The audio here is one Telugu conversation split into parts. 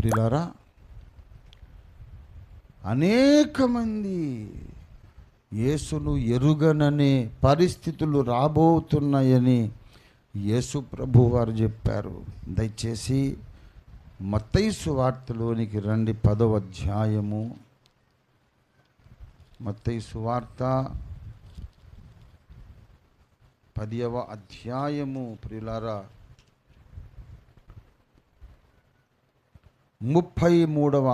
ప్రియులారా, అనేక మంది యేసును ఎరుగననే పరిస్థితులు రాబోతున్నాయని యేసు ప్రభు వారు చెప్పారు. దయచేసి మత్తయి సువార్తలోనికి రండి. 10వ అధ్యాయము, మత్తయి సువార్త 10వ అధ్యాయము ప్రియులారా, 33వ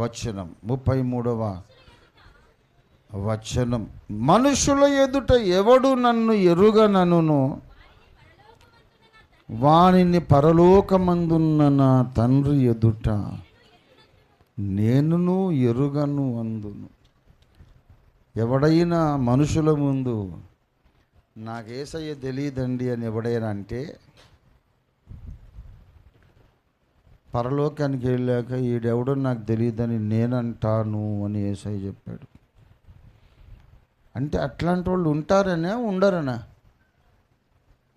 వచనం. 33వ వచనం. మనుషుల ఎదుట ఎవడు నన్ను ఎరుగనను వానిని పరలోకమందున్న నా తండ్రి ఎదుట నేనును ఎరుగను అందును. ఎవడైనా మనుషుల ముందు నాకు యేసయ్య తెలియదండి అని ఎవడైనా అంటే, పరలోకానికి వెళ్ళాక ఈడెవడో నాకు తెలియదని నేనంటాను అని యేసయ్య చెప్పాడు. అంటే అట్లాంటి వాళ్ళు ఉంటారనే ఉండరనా?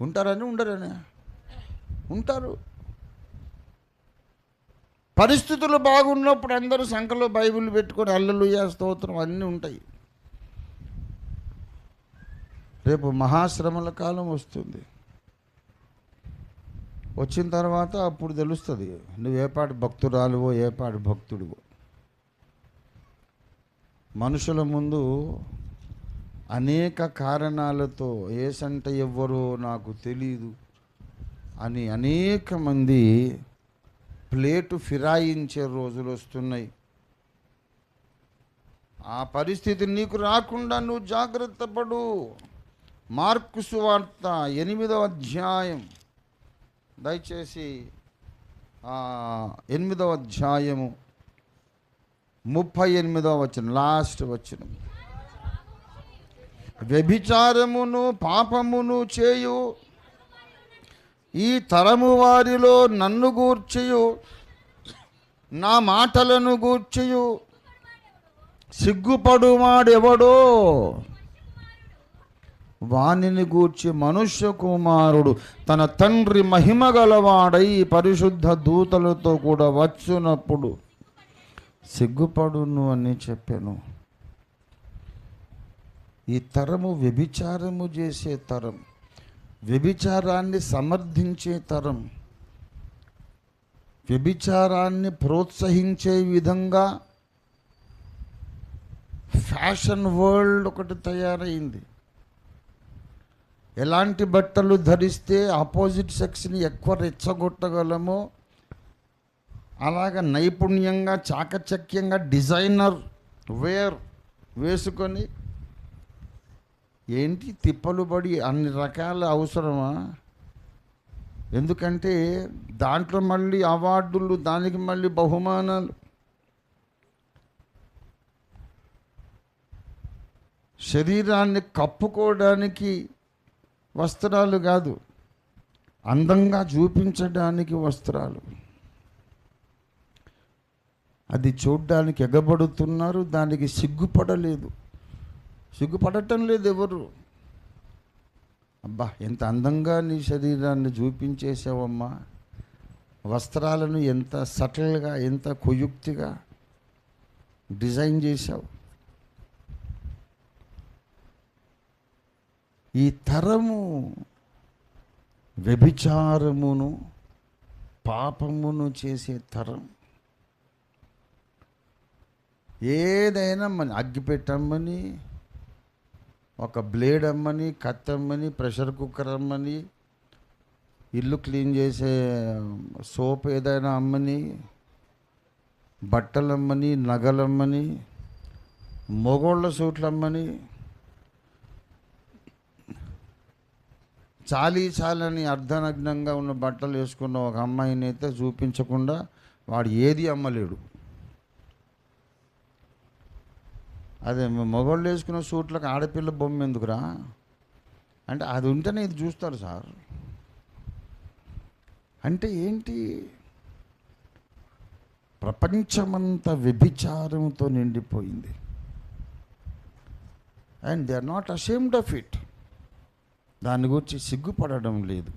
ఉంటారని ఉండరనే? ఉంటారు. పరిస్థితులు బాగున్నప్పుడు అందరూ సంఖలో బైబిల్ పెట్టుకొని హల్లెలూయా స్తోత్రం అన్నీ ఉంటాయి. రేపు మహాశ్రమల కాలం వస్తుంది. వచ్చిన తర్వాత అప్పుడు తెలుస్తుంది నువ్వు ఏపాటి భక్తురాలువో ఏపాటి భక్తుడివో. మనుషుల ముందు అనేక కారణాలతో ఏసంటే ఎవ్వరో నాకు తెలీదు అని అనేక మంది ప్లేటు ఫిరాయించే రోజులు వస్తున్నాయి. ఆ పరిస్థితి నీకు రాకుండా నువ్వు జాగ్రత్త పడు. మార్కు సువార్త 8వ అధ్యాయం, దయచేసి 8వ అధ్యాయము 38వ వచనం, లాస్ట్ వచనం. వ్యభిచారమును పాపమును చేయు ఈ తరము వారిలో నన్ను గూర్చియు నా మాటలను గూర్చియు సిగ్గుపడువాడెవడో వానిని గూర్చి మనుష్య కుమారుడు తన తండ్రి మహిమ గలవాడై పరిశుద్ధ దూతలతో కూడా వచ్చునప్పుడు సిగ్గుపడును అని చెప్పాను. ఈ తరము వ్యభిచారము చేసే తరం, వ్యభిచారాన్ని సమర్థించే తరం, వ్యభిచారాన్ని ప్రోత్సహించే విధంగా ఫ్యాషన్ వరల్డ్ ఒకటి తయారైంది. ఎలాంటి బట్టలు ధరిస్తే ఆపోజిట్ సెక్స్ని ఎక్కువ రెచ్చగొట్టగలమో అలాగ నైపుణ్యంగా చాకచక్యంగా డిజైనర్ వేర్ వేసుకొని ఏంటి తిప్పలు పడి అన్ని రకాల అవసరమా? ఎందుకంటే దాంట్లో మళ్ళీ అవార్డులు, దానికి మళ్ళీ బహుమానాలు. శరీరాన్ని కప్పుకోవడానికి వస్త్రాలు కాదు, అందంగా చూపించడానికి వస్త్రాలు. అది చూడ్డానికి ఎగబడుతున్నారు, దానికి సిగ్గుపడలేదు, సిగ్గుపడటం లేదు ఎవరు. అబ్బా ఎంత అందంగా నీ శరీరాన్ని చూపించేసావమ్మా, వస్త్రాలను ఎంత సటిల్గా ఎంత కుయుక్తిగా డిజైన్ చేశావు. ఈ తరము వ్యభిచారమును పాపమును చేసే తరం. ఏదైనా మన అగ్గిపెట్టమ్మని, ఒక బ్లేడ్ అమ్మని, కత్తి అమ్మని, ప్రెషర్ కుక్కర్ అమ్మని, ఇల్లు క్లీన్ చేసే సోప్ ఏదైనా అమ్మని, బట్టలమ్మని, నగలమ్మని, మొగోళ్ళ సూట్లమ్మని, చాలని అర్ధనగ్నంగా ఉన్న బట్టలు వేసుకున్న ఒక అమ్మాయిని అయితే చూపించకుండా వాడు ఏది అమ్మలేడు. అదే మగవాళ్ళు వేసుకున్న సూట్లకు ఆడపిల్ల బొమ్మ ఎందుకురా అంటే అది ఉంటేనే ఇది చూస్తారు సార్. అంటే ఏంటి? ప్రపంచమంతా వ్యభిచారంతో నిండిపోయింది. And they are not ashamed of it. దాని గురించి సిగ్గుపడడం లేదు.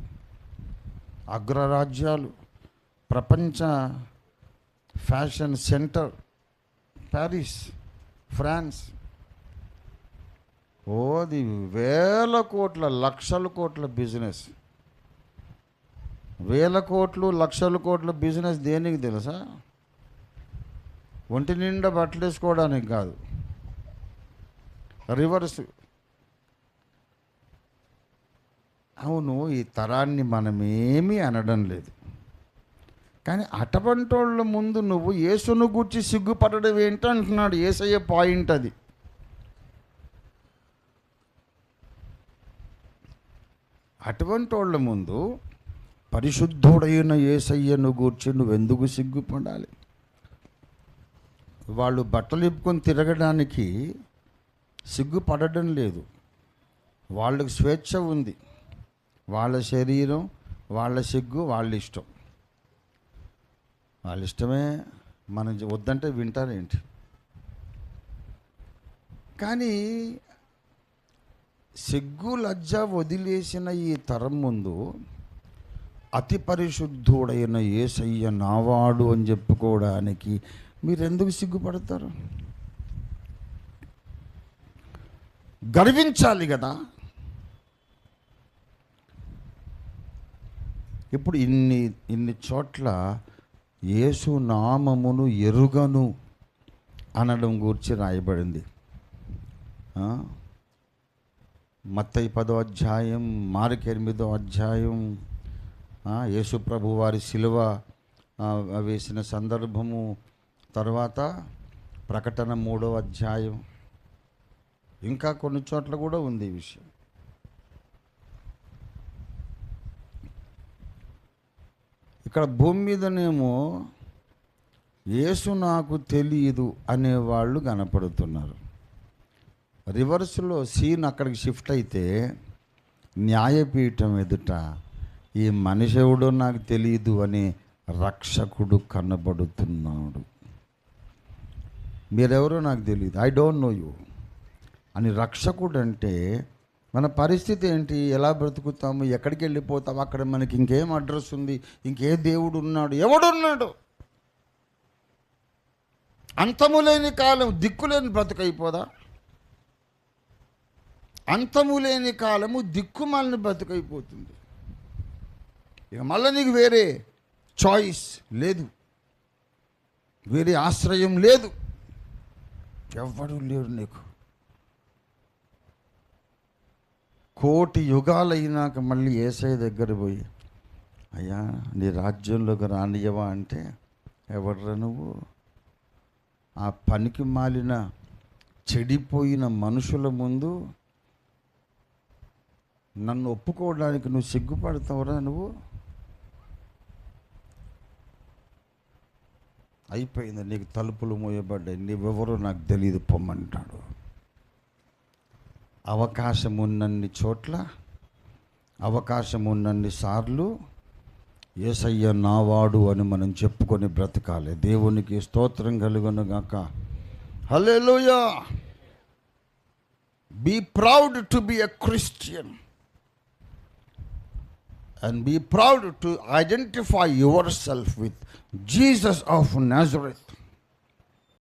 అగ్రరాజ్యాలు, ప్రపంచ ఫ్యాషన్ సెంటర్ ప్యారిస్, ఫ్రాన్స్. అది వేల కోట్ల, లక్షల కోట్ల బిజినెస్. వేల కోట్లు, లక్షల కోట్ల బిజినెస్ దేనికి తెలుసా? ఒంటి నిండా బట్టలు వేసుకోవడానికి కాదు, రివర్స్. అవును, ఈ తరాన్ని మనమేమీ అనడం లేదు, కానీ అటువంటి వాళ్ళ ముందు నువ్వు యేసును గూర్చి సిగ్గుపడడం ఏంటి అంటున్నాడు. యేసయ్య పాయింట్ అది. అటువంటి వాళ్ళ ముందు పరిశుద్ధుడైన యేసయ్యను గూర్చి నువ్వెందుకు సిగ్గుపడాలి? వాళ్ళు బట్టలు ఇప్పుకొని తిరగడానికి సిగ్గుపడడం లేదు. వాళ్ళకి స్వేచ్ఛ ఉంది. వాళ్ళ శరీరం, వాళ్ళ సిగ్గు, వాళ్ళ ఇష్టం. వాళ్ళ ఇష్టమే. మనం వద్దంటే వింటారేంటి? కానీ సిగ్గు లజ్జ వదిలేసిన ఈ తరం ముందు అతి పరిశుద్ధుడైన యేసయ్య నావాడు అని చెప్పుకోవడానికి మీరెందుకు సిగ్గుపడతారు? గర్వించాలి కదా. ఇప్పుడు ఇన్ని చోట్ల యేసు నామమును ఎరుగను అనడం గురించి రాయబడింది. మత్తయి 10వ అధ్యాయం, మార్కు 8వ అధ్యాయం, యేసు ప్రభు వారి శిలువ వేసిన సందర్భము, తర్వాత ప్రకటన 3వ అధ్యాయం, ఇంకా కొన్ని చోట్ల కూడా ఉంది ఈ విషయం. ఇక్కడ భూమి మీదనేమో యేసు నాకు తెలియదు అనేవాళ్ళు కనపడుతున్నారు. రివర్స్లో సీన్ అక్కడికి షిఫ్ట్ అయితే న్యాయపీఠం ఎదుట ఈ మనిషి ఎవడో నాకు తెలియదు అనే రక్షకుడు కనబడుతున్నాడు. మీరెవరో నాకు తెలియదు, ఐ డోంట్ నో యూ అని రక్షకుడు అంటే మన పరిస్థితి ఏంటి? ఎలా బ్రతుకుతాము? ఎక్కడికి వెళ్ళిపోతాము? అక్కడ మనకి ఇంకేం అడ్రస్ ఉంది? ఇంకే దేవుడు ఉన్నాడు? ఎవడున్నాడు? అంతము లేని కాలం దిక్కులేని బ్రతుకైపోదా? అంతము లేని కాలము దిక్కుమాలిన బ్రతుకైపోతుంది. ఇక మళ్ళీ నీకు వేరే చాయిస్ లేదు, వేరే ఆశ్రయం లేదు, ఎవ్వడూ లేడు నీకు. కోటి యుగాలైనాక మళ్ళీ యేసయ్య దగ్గర పోయి, అయ్యా నీ రాజ్యంలోకి రానియవా అంటే, ఎవడ్రా నువ్వు? ఆ పనికి మాలిన చెడిపోయిన మనుషుల ముందు నన్ను ఒప్పుకోవడానికి నువ్వు సిగ్గుపడతావురా? నువ్వు అయిపోయింది, నీకు తలుపులు మూయబడ్డాయి, నువ్వెవరో నాకు తెలియదు, పొమ్మంటాడు. అవకాశం ఉన్నన్ని చోట్ల, అవకాశం ఉన్నన్ని సార్లు యేసయ్య నావాడు అని మనం చెప్పుకొని బ్రతకాలి. దేవునికి స్తోత్రం కలుగును గాక. Hallelujah. Be proud to be a Christian and be proud to identify yourself with Jesus of Nazareth.